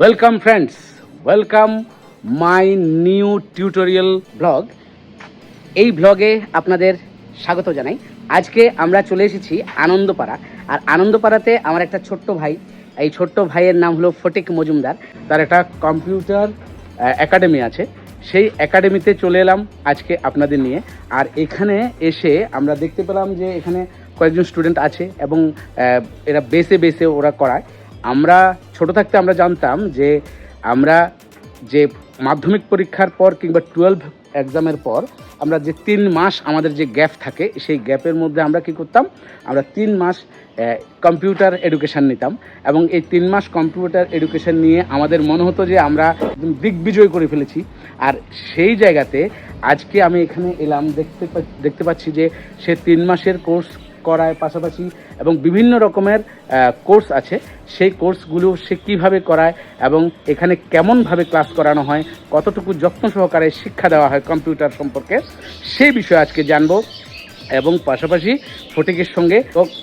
Welcome friends, welcome my new tutorial blog. এই ব্লগে আপনাদের স্বাগত জানাই। আজকে আমরা চলে এসেছি আনন্দপাড়া। আর আনন্দপাড়াতে আমার একটা ছোট্ট ভাই, এই ছোট্ট ভাইয়ের নাম হলো ফটিক মজুমদার। তার একটা কম্পিউটার একাডেমি আছে, সেই একাডেমিতে চলে এলাম আজকে আপনাদের নিয়ে। আর এখানে এসে আমরা দেখতে পেলাম যে এখানে কয়েকজন স্টুডেন্ট আছে এবং এরা বেসে বেসে ওরা করায়। আমরা ছোট থাকতে আমরা জানতাম যে আমরা যে মাধ্যমিক পরীক্ষার পর কিংবা 12 এক্সামের পর আমরা যে 3 মাস আমাদের যে গ্যাপ থাকে, সেই গ্যাপের মধ্যে আমরা কি করতাম, আমরা 3 মাস কম্পিউটার এডুকেশান নিতাম। এবং এই 3 মাস কম্পিউটার এডুকেশান নিয়ে আমাদের মনে হতো যে আমরা দিগ্বিজয় করে ফেলেছি। আর সেই জায়গাতে আজকে আমি এখানে এলাম, দেখতে পাচ্ছি যে সে 3 মাসের কোর্স করায় পাশাপাশি এবং বিভিন্ন রকমের কোর্স আছে, সেই কোর্সগুলো সে কীভাবে করায় এবং এখানে কেমনভাবে ক্লাস করানো হয়, কতটুকু যত্ন সহকারে শিক্ষা দেওয়া হয় কম্পিউটার সম্পর্কে, সেই বিষয়ে আজকে জানবো। এবং পাশাপাশি ফটিকের সঙ্গে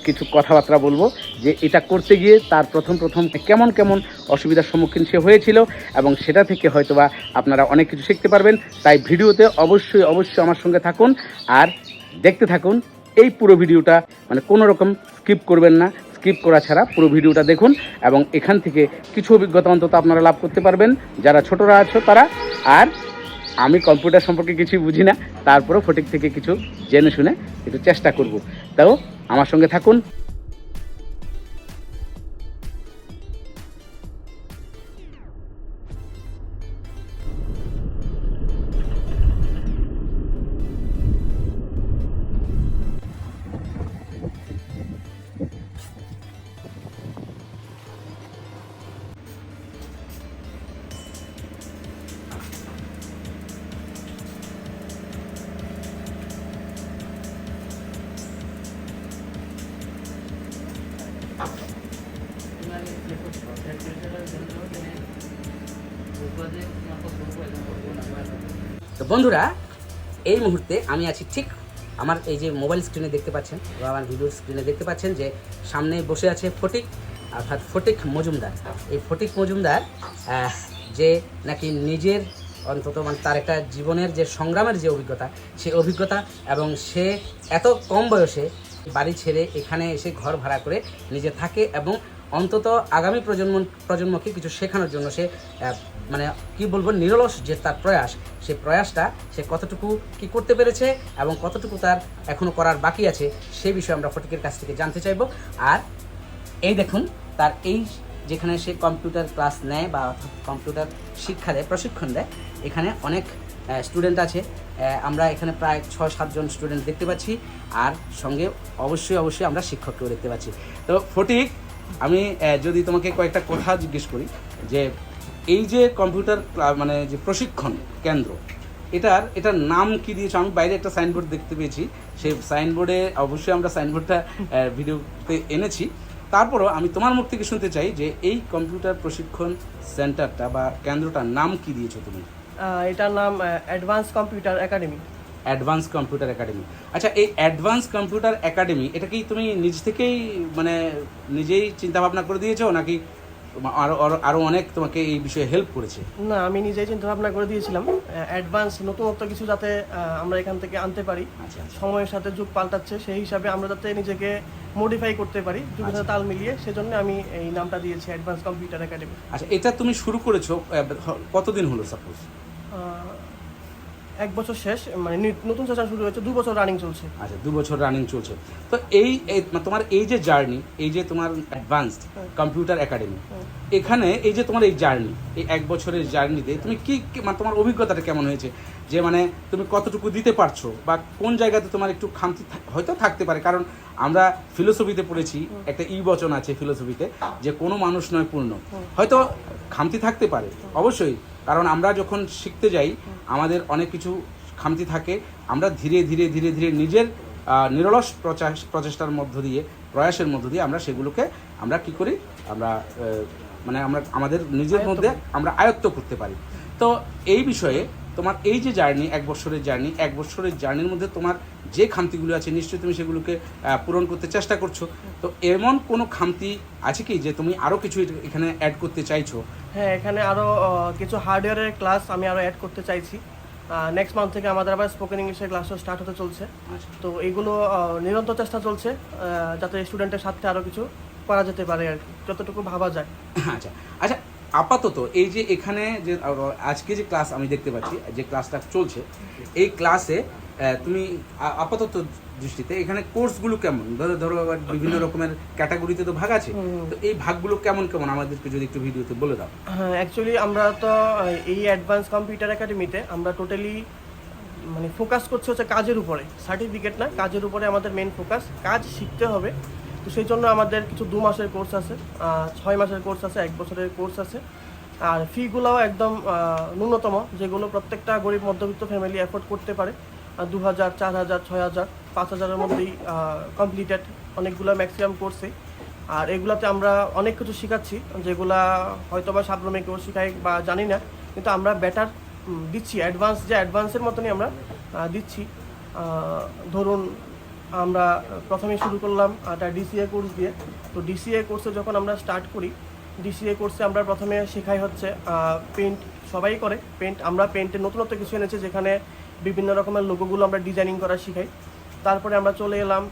কিছু কথাবার্তা বলবো যে এটা করতে গিয়ে তার প্রথম কেমন কেমন অসুবিধার সম্মুখীন সে হয়েছিল এবং সেটা থেকে হয়তোবা আপনারা অনেক কিছু শিখতে পারবেন। তাই ভিডিওতে অবশ্যই আমার সঙ্গে থাকুন আর দেখতে থাকুন এই পুরো ভিডিওটা, মানে কোনো রকম স্কিপ করবেন না। স্কিপ করা ছাড়া পুরো ভিডিওটা দেখুন এবং এখান থেকে কিছু অভিজ্ঞতা অন্তত আপনারা লাভ করতে পারবেন যারা ছোটরা আছো তারা। আর আমি কম্পিউটার সম্পর্কে কিছুই বুঝি না, তারপরেও ফটিক থেকে কিছু জেনে শুনে একটু চেষ্টা করব। তাও আমার সঙ্গে থাকুন। তো বন্ধুরা, এই মুহূর্তে আমি আছি ঠিক আমার এই যে মোবাইল স্ক্রিনে দেখতে পাচ্ছেন বা আমার ভিডিও স্ক্রিনে দেখতে পাচ্ছেন যে সামনে বসে আছে ফটিক, অর্থাৎ ফটিক মজুমদার। এই ফটিক মজুমদার যে নাকি নিজের অন্তত মানে তার একটা জীবনের যে সংগ্রামের যে অভিজ্ঞতা, সেই অভিজ্ঞতা, এবং সে এত কম বয়সে বাড়ি ছেড়ে এখানে এসে ঘর ভাড়া করে নিজে থাকে এবং অন্তত আগামী প্রজন্মকে কিছু শেখানোর জন্য সে মানে কি বলবো, নিরলস যে তার প্রয়াস, সেই প্রয়াসটা সে কতটুকু কি করতে পেরেছে এবং কতটুকু তার এখনও করার বাকি আছে, সেই বিষয়ে আমরা ফটিকের কাছ থেকে জানতে চাইব। আর এই দেখুন তার এই যেখানে সে কম্পিউটার ক্লাস নেয় বা কম্পিউটার শিক্ষা দেয়, প্রশিক্ষণ দেয়, এখানে অনেক স্টুডেন্ট আছে। আমরা এখানে প্রায় 6-7 জন স্টুডেন্ট দেখতে পাচ্ছি আর সঙ্গে অবশ্যই আমরা শিক্ষককেও দেখতে পাচ্ছি। তো ফটিক, আমি যদি তোমাকে কয়েকটা কথা জিজ্ঞেস করি যে এই যে কম্পিউটার মানে যে প্রশিক্ষণ কেন্দ্র, এটার নাম কি দিয়েছো? আমি বাইরে একটা সাইনবোর্ড দেখতে পেয়েছি, সেই সাইনবোর্ডে অবশ্যই আমরা সাইনবোর্ডটা ভিডিওতে এনেছি। তারপরও আমি তোমার মুখ থেকে শুনতে চাই যে এই কম্পিউটার প্রশিক্ষণ সেন্টারটা বা কেন্দ্রটার নাম কি দিয়েছো তুমি? এটার নাম advance computer academy. Advance computer academy. আচ্ছা, এই অ্যাডভান্স কম্পিউটার একাডেমি এটা কি তুমি নিজ থেকেই মানে নিজেই চিন্তা ভাবনা করে দিয়েছো নাকি আরো অনেক তোমাকে এই বিষয়ে হেল্প করেছে? না, আমি নিজেই চিন্তা ভাবনা করে দিয়েছিলাম অ্যাডভান্স নতুনত্ব কিছু যাতে আমরা এখান থেকে আনতে পারি। আচ্ছা। সময়ের সাথে যুগ পাল্টাচ্ছে, সেই হিসাবে আমরা যাতে নিজেকে মডিফাই করতে পারি যুগের সাথে তাল মিলিয়ে, সেজন্য আমি এই নামটা দিয়েছি অ্যাডভান্স কম্পিউটার একাডেমি। আচ্ছা, এটা তুমি শুরু করেছো কতদিন হলো? সাপোজ 1 বছর শেষ, মানে নতুন সেশন শুরু হয়েছে, 2 বছর রানিং চলছে। আচ্ছা, 2 বছর রানিং চলছে। তো এই তোমার এই যে জার্নি, এই যে তোমার অ্যাডভান্সড কম্পিউটার একাডেমি, এখানে এই যে তোমার এই জার্নি, এই 1 বছরের জার্নিতে তুমি কি মানে তোমার অভিজ্ঞতাটা কেমন হয়েছে? যে মানে তুমি কতটুকু দিতে পারছো বা কোন জায়গাতে তোমার একটু খামতি হয়তো থাকতে পারে? কারণ আমরা ফিলোসফিতে পড়েছি, একটা বচন আছে ফিলোসফিতে যে কোনো মানুষ নয় পূর্ণ। হয়তো খামতি থাকতে পারে অবশ্যই, কারণ আমরা যখন শিখতে যাই আমাদের অনেক কিছু খামতি থাকে। আমরা ধীরে ধীরে নিজের নিরলস প্রচেষ্টার মধ্য দিয়ে, প্রয়াসের মধ্য দিয়ে আমরা সেগুলোকে আমরা কি করি, আমরা মানে আমরা আমাদের নিজের মধ্যে আমরা আয়ত্ত করতে পারি। তো এই বিষয়ে তোমার এই যে জার্নি, 1 বছরের জার্নি, 1 বছরের জার্নির মধ্যে তোমার যে খামতিগুলো আছে নিশ্চয়ই তুমি সেগুলোকে পূরণ করতে চেষ্টা করছো। তো এমন কোনো খামতি আছে কি যে তুমি আরও কিছু এখানে অ্যাড করতে চাইছো? হ্যাঁ, এখানে আরও কিছু হার্ডওয়্যারের ক্লাস আমি আরও অ্যাড করতে চাইছি। নেক্সট মান্থ থেকে আমাদের আবার স্পোকেন ইংলিশের ক্লাসও স্টার্ট হতে চলছে। তো এইগুলো নিরন্তর চেষ্টা চলছে যাতে স্টুডেন্টের সাথে আরও কিছু করা যেতে পারে আর কি, যতটুকু ভাবা যায়। আচ্ছা আচ্ছা, আপাতত এই যে এখানে যে আজকে যে ক্লাস আমি দেখতে পাচ্ছি, যে ক্লাসটা চলছে, এই ক্লাসে তুমি আপাতত দৃষ্টিতে এখানে কোর্সগুলো কেমন? ধরো আবার বিভিন্ন রকমের ক্যাটাগরিতে তো ভাগ আছে, তো এই ভাগগুলো কেমন কেমন আমাদেরকে যদি একটু ভিডিওতে বলে দাও। হ্যাঁ, অ্যাকচুয়ালি আমরা তো এই অ্যাডভান্স কম্পিউটার একাডেমিতে আমরা টোটালি মানে ফোকাস করছি হচ্ছে কাজের উপরে, সার্টিফিকেট না, কাজের উপরে আমাদের মেন ফোকাস। কাজ শিখতে হবে, তো সেই জন্য আমাদের কিছু 2 মাসের কোর্স আছে, 6 মাসের কোর্স আছে, 1 বছরের কোর্স আছে। আর ফিগুলোও একদম ন্যূনতম, যেগুলো প্রত্যেকটা গরিব মধ্যবিত্ত ফ্যামিলি অ্যাফোর্ড করতে পারে। 2000, 4000, 6000, 5000-এর মধ্যেই কমপ্লিটেড অনেকগুলো ম্যাক্সিমাম কোর্সে। আর এগুলাতে আমরা অনেক কিছু শেখাচ্ছি যেগুলা হয়তো বা সাবরুমে কেউ শেখায় বা জানি না, কিন্তু আমরা বেটার দিচ্ছি, অ্যাডভান্সের মতনই আমরা দিচ্ছি। ধরুন আমরা প্রথমে শুরু করলাম একটা ডিসিএ কোর্স দিয়ে। তো ডিসিএ কোর্সে যখন আমরা স্টার্ট করি, ডিসিএ কোর্সে আমরা প্রথমে শেখাই হচ্ছে পেন্ট। সবাই করে পেন্ট, আমরা পেন্টের নতুনত্ব কিছু এনেছি যেখানে বিভিন্ন রকমের লোগোগুলো আমরা ডিজাইনিং করা শিখাই। তারপরে আমরা চলে এলাম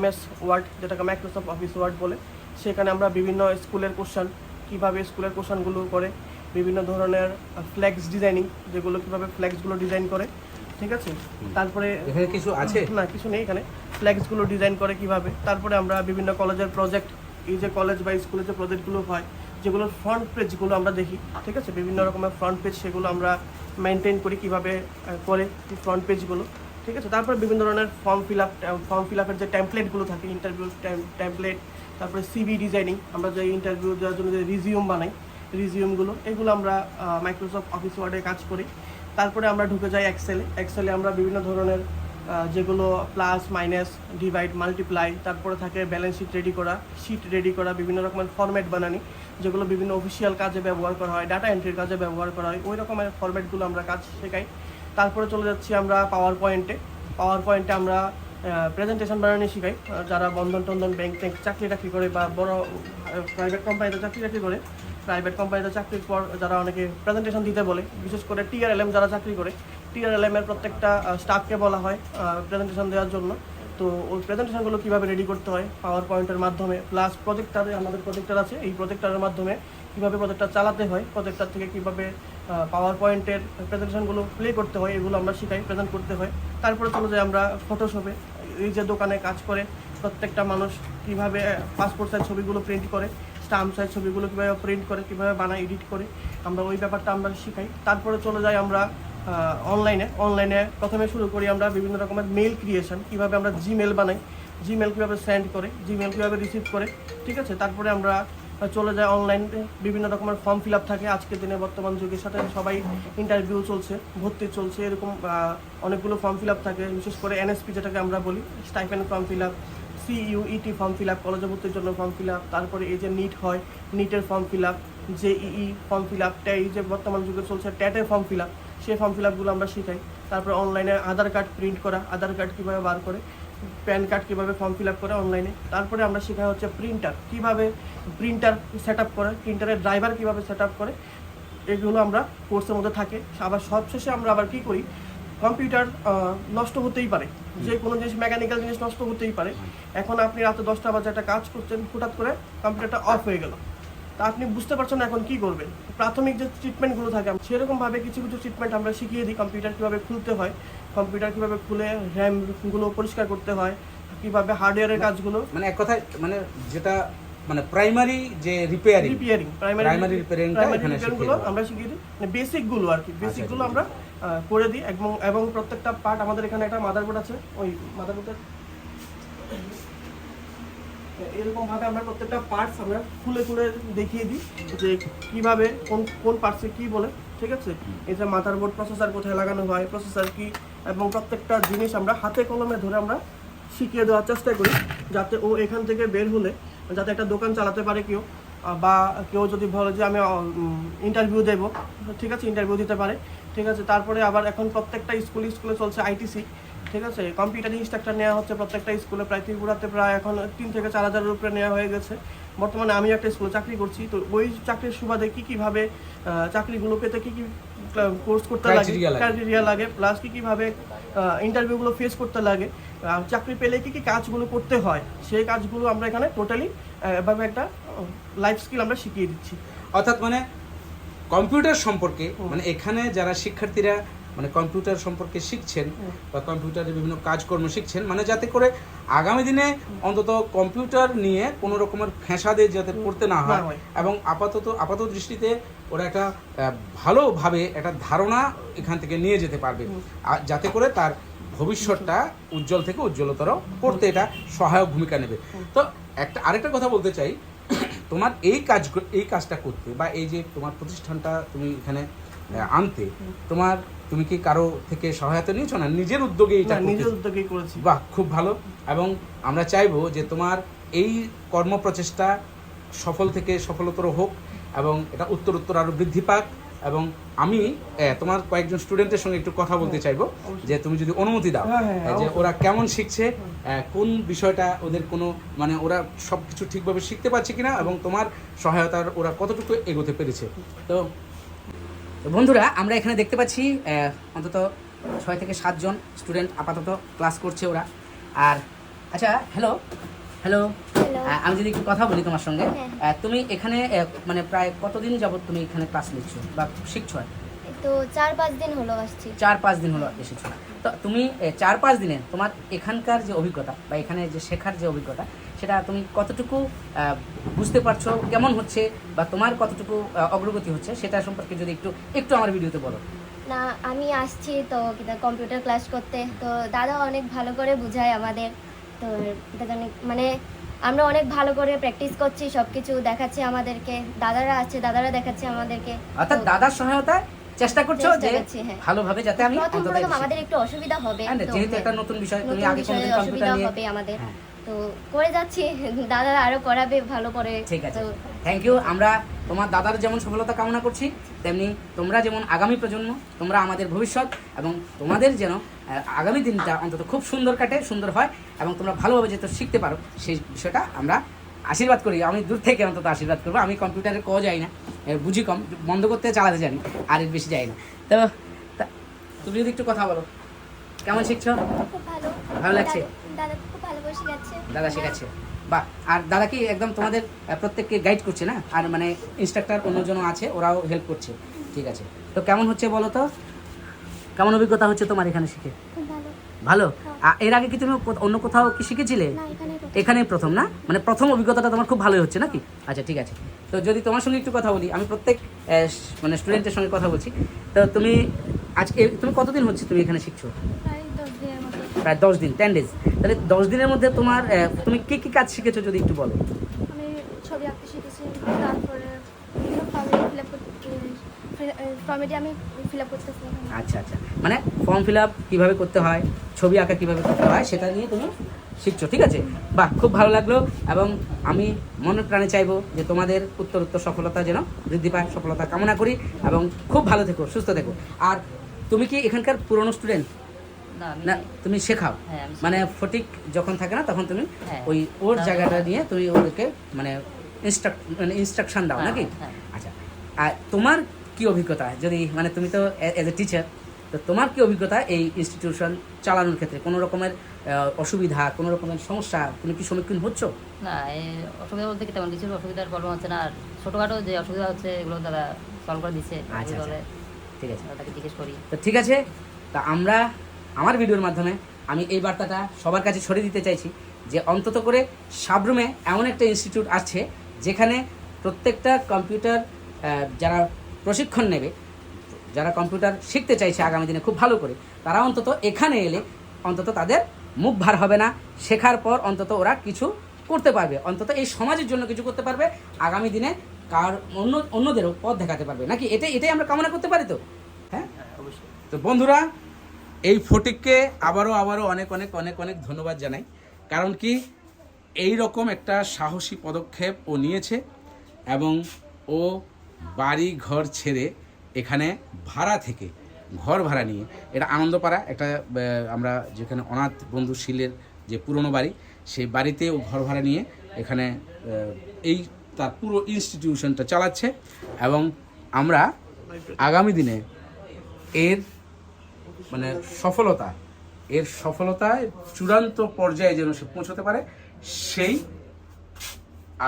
MS ওয়ার্ড, যেটাকে মাইক্রোসফট অফিস ওয়ার্ড বলে। সেখানে আমরা বিভিন্ন স্কুলের কোশ্চেন, কীভাবে স্কুলের কোশ্চেনগুলো করে, বিভিন্ন ধরনের ফ্ল্যাক্স ডিজাইনিং, যেগুলো কীভাবে ফ্ল্যাক্সগুলো ডিজাইন করে, ঠিক আছে। তারপরে এখানে কিছু আছে না, কিছু নেই এখানে, ফ্ল্যাক্সগুলো ডিজাইন করে কিভাবে। তারপরে আমরা বিভিন্ন কলেজের প্রজেক্ট, এই যে কলেজ বা স্কুলের যে প্রজেক্টগুলো হয়, যেগুলোর ফ্রন্ট পেজগুলো আমরা দেখি, ঠিক আছে, বিভিন্ন রকমের ফ্রন্ট পেজ, সেগুলো আমরা মেনটেন করি কীভাবে করে ফ্রন্ট পেজগুলো, ঠিক আছে। তারপরে বিভিন্ন ধরনের ফর্ম ফিল আপের যে টেমপ্লেটগুলো থাকে, ইন্টারভিউ টেমপ্লেট, তারপরে সিভি ডিজাইনিং, আমরা যে ইন্টারভিউ দেওয়ার জন্য যে রিজিউম বানাই, রিজিউমগুলো, এগুলো আমরা মাইক্রোসফট অফিস ওয়ার্ডে কাজ করি। তারপরে আমরা ঢুকে যাই এক্সেলে আমরা বিভিন্ন ধরনের যেগুলো প্লাস মাইনাস ডিভাইড মাল্টিপ্লাই, তারপরে থাকে ব্যালেন্স শিট রেডি করা, বিভিন্ন রকমের ফরম্যাট বানানি, যেগুলো বিভিন্ন অফিসিয়াল কাজে ব্যবহার করা হয়, ডাটা এন্ট্রির কাজে ব্যবহার করা হয়, ওই রকমের ফরম্যাটগুলো আমরা কাজ শেখাই। তারপরে চলে যাচ্ছি আমরা পাওয়ার পয়েন্টে আমরা প্রেজেন্টেশন বানানো শিখাই। যারা বন্ধন টন্ধন ব্যাংক চাকরি করে বা বড় প্রাইভেট কোম্পানিতে চাকরি করে, প্রাইভেট কোম্পানিতে চাকরির পর যারা অনেকে প্রেজেন্টেশন দিতে বলে, বিশেষ করে TRLM যারা চাকরি করে, TRLM এর প্রত্যেকটা স্টাফকে বলা হয় প্রেজেন্টেশন দেওয়ার জন্য। তো ওই প্রেজেন্টেশনগুলো কীভাবে রেডি করতে হয় পাওয়ার পয়েন্টের মাধ্যমে, প্লাস প্রজেক্টারে, আমাদের প্রজেক্টার আছে, এই প্রজেক্টারের মাধ্যমে কীভাবে প্রজেক্টার চালাতে হয়, প্রজেক্টার থেকে কীভাবে পাওয়ার পয়েন্টের প্রেজেন্টেশনগুলো প্লে করতে হয়, এগুলো আমরা শিখাই, প্রেজেন্ট করতে হয়। তারপরে চলে যাই আমরা ফটোশপে, এই যে দোকানে কাজ করে প্রত্যেকটা মানুষ কীভাবে পাসপোর্ট সাইজ ছবিগুলো প্রিন্ট করে, স্টাম্প সাইজ ছবিগুলো কীভাবে প্রিন্ট করে, কীভাবে বানায়, এডিট করে, আমরা ওই ব্যাপারটা আমরা শিখাই। তারপরে চলে যাই আমরা অনলাইনে প্রথমে শুরু করি আমরা বিভিন্ন রকমের মেল ক্রিয়েশন, কীভাবে আমরা জিমেল বানাই, জিমেল কীভাবে সেন্ড করে, জিমেল কীভাবে রিসিভ করে, ঠিক আছে। তারপরে আমরা চলে যায় অনলাইনে, বিভিন্ন রকমের ফর্ম ফিল আপ থাকে। আজকের দিনে বর্তমান যুগের সাথে সবাই ইন্টারভিউ চলছে, ভর্তি চলছে, এরকম অনেকগুলো ফর্ম ফিল আপ থাকে। বিশেষ করে NSP যেটাকে আমরা বলি, stipend form fill up, CUET form fill up, কলেজে ভর্তির জন্য ফর্ম ফিল আপ, তারপরে এই যে নিট হয়, নিটের form fill up, JEE form fill up, এই যে বর্তমান যুগে চলছে ট্যাটের ফর্ম ফিল আপ, সেই ফর্ম ফিল আপগুলো আমরা শিখাই। তারপরে অনলাইনে আধার কার্ড প্রিন্ট করা, আধার কার্ড কীভাবে বার করে, প্যান কার্ড কীভাবে ফর্ম ফিল আপ করে অনলাইনে। তারপরে আমরা শেখা হচ্ছে কীভাবে প্রিন্টার সেট আপ করে, প্রিন্টারের ড্রাইভার কীভাবে সেট আপ করে, এগুলো আমরা কোর্সের মধ্যে থাকে। আবার সবশেষে আমরা আবার কী করি, কম্পিউটার নষ্ট হতেই পারে, যে কোনো জিনিস, মেকানিক্যাল জিনিস নষ্ট হতেই পারে। এখন আপনি রাতে 10টা বাজে একটা কাজ করছেন, হঠাৎ করে কম্পিউটারটা অফ হয়ে গেল, তা আপনি বুঝতে পারছেন না এখন কী করবেন। প্রাথমিক যে ট্রিটমেন্টগুলো থাকে, সেরকমভাবে কিছু ট্রিটমেন্ট আমরা শিখিয়ে দিই। কম্পিউটার কীভাবে খুলতে হয়, কম্পিউটার কীভাবে খুলে র্যামগুলো পরিষ্কার করতে হয়, কীভাবে হার্ডওয়্যারের কাজগুলো, মানে এক কথায় মানে যেটা মানে প্রাইমারি যে প্রাইমারি রিপেয়ারিংগুলো আমরা শিখিয়ে দিই, মানে বেসিকগুলো আর কি, বেসিকগুলো আমরা করে দিই। এবং প্রত্যেকটা পার্ট, আমাদের এখানে একটা মাদারবোর্ড আছে, ওই মাদারবোর্ডের এরকমভাবে আমরা প্রত্যেকটা পার্টস আমরা খুলে দেখিয়ে দিই যে কীভাবে কোন পার্টসে কী বলে, ঠিক আছে। এই যে মাদারবোর্ড, প্রসেসর কোথায় লাগানো হয়, প্রসেসর কি, এবং প্রত্যেকটা জিনিস আমরা হাতে কলমে ধরে আমরা শিখিয়ে দেওয়ার চেষ্টা করি, যাতে ও এখান থেকে বের হলে যাতে একটা দোকান চালাতে পারে কেউ, বা কেউ যদি বলে যে আমি ইন্টারভিউ দেবো, ঠিক আছে, ইন্টারভিউ দিতে পারে, ঠিক আছে। তারপরে আবার এখন প্রত্যেকটা স্কুলে চলছে ITC, ঠিক আছে। কম্পিউটার ইনস্ট্রাক্টর নেওয়া হচ্ছে প্রত্যেকটা স্কুলে, প্রায় ত্রিপুরাতে প্রায় এখন 3 থেকে 4 হাজারের উপরে নেওয়া হয়ে গেছে। বর্তমানে আমি একটা স্কুলে চাকরি করছি, তো ওই চাকরির সুবাদে কীভাবে চাকরিগুলো পেতে কী কোর্স করতে লাগে, ক্রাইটেরিয়া লাগে, প্লাস কীভাবে ইন্টারভিউগুলো ফেস করতে লাগে, চাকরি পেলে কী কাজগুলো করতে হয়, সেই কাজগুলো আমরা এখানে টোটালি এভাবে একটা লাইফ স্কিল আমরা শিখিয়ে দিচ্ছি। অর্থাৎ মানে কম্পিউটার সম্পর্কে মানে এখানে যারা শিক্ষার্থীরা মানে কম্পিউটার সম্পর্কে শিখছেন বা কম্পিউটারের বিভিন্ন কাজকর্ম শিখছেন, মানে যাতে করে আগামী দিনে অন্তত কম্পিউটার নিয়ে কোনো রকমের ফ্যাসাদে যাতে পড়তে না হয়, এবং আপাতত দৃষ্টিতে ওরা একটা ভালোভাবে একটা ধারণা এখান থেকে নিয়ে যেতে পারবে, আর যাতে করে তার ভবিষ্যৎটা উজ্জ্বল থেকে উজ্জ্বলতর করতে এটা সহায়ক ভূমিকা নেবে। তো আরেকটা কথা বলতে চাই, তোমার এই কাজটা করতে বা এই যে তোমার প্রতিষ্ঠানটা তুমি এখানে আনতে তুমি কি কারো থেকে সহায়তা নিয়েছো না নিজের উদ্যোগে? এটা নিজের উদ্যোগেই করেছি। বাহ, খুব ভালো। এবং আমরা চাইবো যে তোমার এই কর্মপ্রচেষ্টা সফল থেকে সফলতর হোক এবং এটা উত্তর আরো বৃদ্ধি পাক। এবং আমি তোমার কয়েকজন স্টুডেন্টের সঙ্গে একটু কথা বলতে চাইবো, যে তুমি যদি অনুমতি দাও, যে ওরা কেমন শিখছে, কোন বিষয়টা ওদের কোনো মানে ওরা সব কিছু ঠিকভাবে শিখতে পারছে কিনা, এবং তোমার সহায়তার ওরা কতটুকু এগোতে পেরেছে। তো বন্ধুরা, আমরা এখানে দেখতে পাচ্ছি অন্তত 6 থেকে 7 জন স্টুডেন্ট আপাতত ক্লাস করছে ওরা। আর আচ্ছা, হ্যালো, আমি যদি একটু কথা বলি তোমার সঙ্গে, তুমি এখানে মানে প্রায় কতদিন যাবত তুমি এখানে ক্লাস নিচ্ছ বা শিখছো? তো 4-5 দিন হলো আসছি। 4-5 দিন হলো এসেছো। তো তুমি 4-5 দিনে তোমার এখানকার যে অভিজ্ঞতা বা এখানে যে শেখার যে অভিজ্ঞতা, সেটা তুমি কতটুকু বুঝতে পারছো, কেমন হচ্ছে, বা তোমার কতটুকু অগ্রগতি হচ্ছে, সেটা সম্পর্কে যদি একটু আমার ভিডিওতে বলো। না, আমি আসছি তো কম্পিউটার ক্লাস করতে, তো দাদা অনেক ভালো করে বোঝায় আমাদের। তো মানে আমরা অনেক ভালো করে প্র্যাকটিস করছি, সব কিছু দেখাচ্ছে আমাদেরকে, দাদারা দেখাচ্ছে আমাদেরকে। অর্থাৎ দাদার সহায়তায় চেষ্টা করছো যে ভালোভাবে যাতে আমি প্রথম আমাদের একটু অসুবিধা হবে, যেহেতু একটা নতুন বিষয়, তুমি আগে কোনোদিন কম্পিউটার নিয়ে হবে আমাদের, তো করে যাচ্ছি, দাদারা আরো করাবে ভালো করে। ঠিক আছে, থ্যাংক ইউ। আমরা তোমার দাদার যেমন সফলতা কামনা করছি, তেমনি তোমরা যেমন আগামী প্রজন্ম, তোমরা আমাদের ভবিষ্যৎ, এবং তোমাদের যেন আগামী দিনটা অন্তত খুব সুন্দর কাটে, সুন্দর হয়, এবং তোমরা ভালোভাবে যেহেতু শিখতে পারো, সেই বিষয়টা আমরা আশীর্বাদ করি। আমি দূর থেকে অন্তত আশীর্বাদ করবো। আমি কম্পিউটারে যাই না, বুঝি কম, বন্ধ করতে চালাতে জানি, আর এর বেশি যাই না। তো তুমি যদি একটু কথা বলো, কেমন শিখছো? খুব ভালো, ভালো লাগছে? দাদা খুব ভালো করে শেখাচ্ছে। দাদা শেখাচ্ছে, বাহ। আর দাদা কি একদম তোমাদের প্রত্যেককে গাইড করছে না? আর মানে ইনস্ট্রাক্টর অন্যজন আছে, ওরাও হেল্প করছে? ঠিক আছে। তো কেমন হচ্ছে বলো তো, কেমন অভিজ্ঞতা হচ্ছে তোমার এখানে শিখে? খুব ভালো। ভালো। এর আগে কি তুমি অন্য কোথাও কি শিখেছিলে? না, এখানেই প্রথম না? মানে প্রথম অভিজ্ঞতাটা তোমার খুব ভালোই হচ্ছে নাকি? আচ্ছা, ঠিক আছে। তো যদি তোমার সঙ্গে একটু কথা বলি, আমি প্রত্যেক মানে স্টুডেন্টের সঙ্গে কথা বলছি। তো তুমি আজকে তুমি কতদিন হচ্ছে তুমি এখানে শিখছো? প্রায় 10 দিন, 10 ডেজ। তাহলে 10 দিনের মধ্যে তুমি কি কাজ শিখেছো যদি একটু বলো। আমি ছবি আঁকতে শিখেছি, তারপরে ফর্মেটে আমি ফিল আপ করতেছি। আচ্ছা, মানে ফর্ম ফিল আপ কীভাবে করতে হয়, ছবি আঁকা কীভাবে করতে হয়, সেটা নিয়ে তুমি শিখছো। ঠিক আছে, বাহ, খুব ভালো লাগলো। এবং আমি মনে প্রাণে চাইবো যে তোমাদের উত্তর সফলতা যেন বৃদ্ধি পায়, সফলতা কামনা করি, এবং খুব ভালো থেকো, সুস্থ থেকো। আর তুমি কি এখানকার পুরনো স্টুডেন্ট? না, তুমি শেখাও? মানে ফটিক যখন থাকে না, তখন তুমি ওর জায়গাটা নিয়ে তুমি ওদেরকে মানে ইনস্ট্রাকশন দাও নাকি? আচ্ছা, আর তোমার কি অভিজ্ঞতা, যদি মানে তুমি তো এজ এ টিচার, তো তোমার কি অভিজ্ঞতা এই ইনস্টিটিউশন চালানোর ক্ষেত্রে? কোনো রকমের অসুবিধা, কোনো রকমের সমস্যা তুমি কি সম্মুখীন হচ্ছ? না, এই অসুবিধা বলতে কি তেমন কিছু অসুবিধার প্রবলেম হচ্ছে না। আর ছোটোখাটো যে অসুবিধা হচ্ছে, এগুলো তারা সলভ করে দিচ্ছে। আচ্ছা, ঠিক আছে, তাকে জিজ্ঞেস করি। তো ঠিক আছে। তা আমার ভিডিওর মাধ্যমে আমি এই বার্তাটা সবার কাছে ছড়িয়ে দিতে চাইছি, যে অন্তত করে সাবরুমে এমন একটা ইনস্টিটিউট আছে, যেখানে প্রত্যেকটা কম্পিউটার যারা প্রশিক্ষণ নেবে, যারা কম্পিউটার শিখতে চাইছে আগামী দিনে খুব ভালো করে, তারা অন্তত এখানে এলে অন্তত তাদের মুখ ভার হবে না। শেখার পর অন্তত ওরা কিছু করতে পারবে, অন্তত এই সমাজের জন্য কিছু করতে পারবে, আগামী দিনে অন্যদেরও পথ দেখাতে পারবে নাকি? এটাই আমরা কামনা করতে পারি। তো হ্যাঁ, অবশ্যই। তো বন্ধুরা, এই ফটিককে আবারও অনেক অনেক অনেক অনেক ধন্যবাদ জানাই। কারণ কি, এই রকম একটা সাহসী পদক্ষেপ ও নিয়েছে, এবং ও বাড়ি ঘর ছেড়ে এখানে ভাড়া থেকে ঘর ভাড়া নিয়ে, এটা আনন্দপাড়া একটা আমরা যেখানে অনাথ বন্ধুশীলের যে পুরনো বাড়ি, সেই বাড়িতে ও ঘর ভাড়া নিয়ে এখানে এই তার পুরো ইনস্টিটিউশনটা চালাচ্ছে। এবং আমরা আগামী দিনে এর মানে সফলতায় চূড়ান্ত পর্যায়ে যেন সে পৌঁছতে পারে, সেই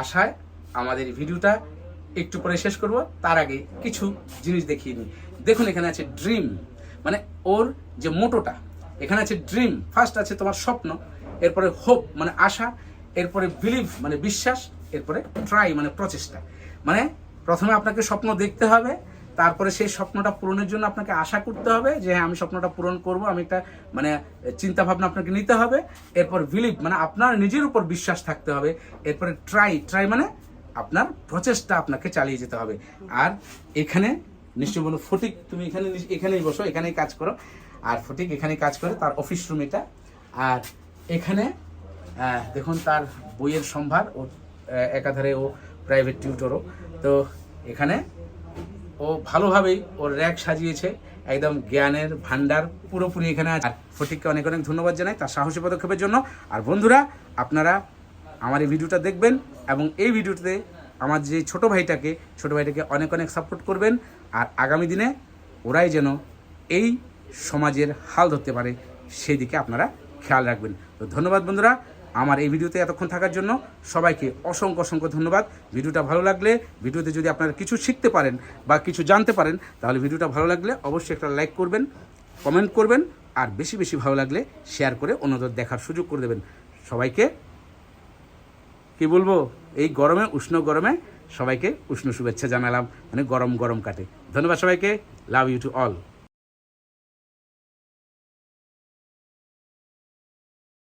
আশায় আমাদের ভিডিওটা একটু পরে শেষ করব। তার আগে কিছু জিনিস দেখিয়ে নিই। দেখুন এখানে আছে ড্রিম, মানে ওর যে মোটোটা, এখানে আছে ড্রিম, ফার্স্ট আছে তোমার স্বপ্ন, এরপরে হোপ মানে আশা, এরপরে বিলিভ মানে বিশ্বাস, এরপরে ট্রাই মানে প্রচেষ্টা। মানে প্রথমে আপনাকে স্বপ্ন দেখতে হবে, তারপরে সেই স্বপ্নটা পূরণের জন্য আপনাকে আশা করতে হবে যে হ্যাঁ আমি স্বপ্নটা পূরণ করব, আমি একটা মানে চিন্তা ভাবনা আপনাকে নিতে হবে। এরপর বিলিভ মানে আপনার নিজের উপর বিশ্বাস থাকতে হবে। এরপরে ট্রাই মানে আপনার প্রচেষ্টা আপনাকে চালিয়ে যেতে হবে। আর এখানে নিশ্চয় বলো ফটিক, তুমি এখানেই বসো, এখানেই কাজ করো। আর ফটিক এখানেই কাজ করে, তার অফিস রুম এটা। আর এখানে দেখুন তার বইয়ের সম্ভার, ও একাধারে ও প্রাইভেট টিউটরও। তো এখানে ও ভালোভাবেই ওর র্যাক সাজিয়েছে, একদম জ্ঞানের ভান্ডার পুরোপুরি এখানে আছে। আর ফটিককে অনেক অনেক ধন্যবাদ জানাই তার সাহসী পদক্ষেপের জন্য। আর বন্ধুরা, আপনারা আমার এই ভিডিওটা দেখবেন এবং এই ভিডিওতে আমার যে ছোট ভাইটাকে অনেক অনেক সাপোর্ট করবেন। আর আগামী দিনে ওরাই যেন এই সমাজের হাল ধরতে পারে, সেই দিকে আপনারা খেয়াল রাখবেন। তো ধন্যবাদ বন্ধুরা, আমার এই ভিডিওতে এতক্ষণ থাকার জন্য সবাইকে অসংখ্য ধন্যবাদ। ভিডিওটা ভালো লাগলে, ভিডিওতে যদি আপনারা কিছু শিখতে পারেন বা কিছু জানতে পারেন, তাহলে ভিডিওটা ভালো লাগলে অবশ্যই একটা লাইক করবেন, কমেন্ট করবেন, আর বেশি বেশি ভালো লাগলে শেয়ার করে অন্যদের দেখার সুযোগ করে দেবেন। সবাইকে কি বলবো, এই গরমে, উষ্ণ গরমে সবাইকে উষ্ণ শুভেচ্ছা জানালাম, মানে গরম কাটে। ধন্যবাদ সবাইকে, লাভ ইউ টু অল।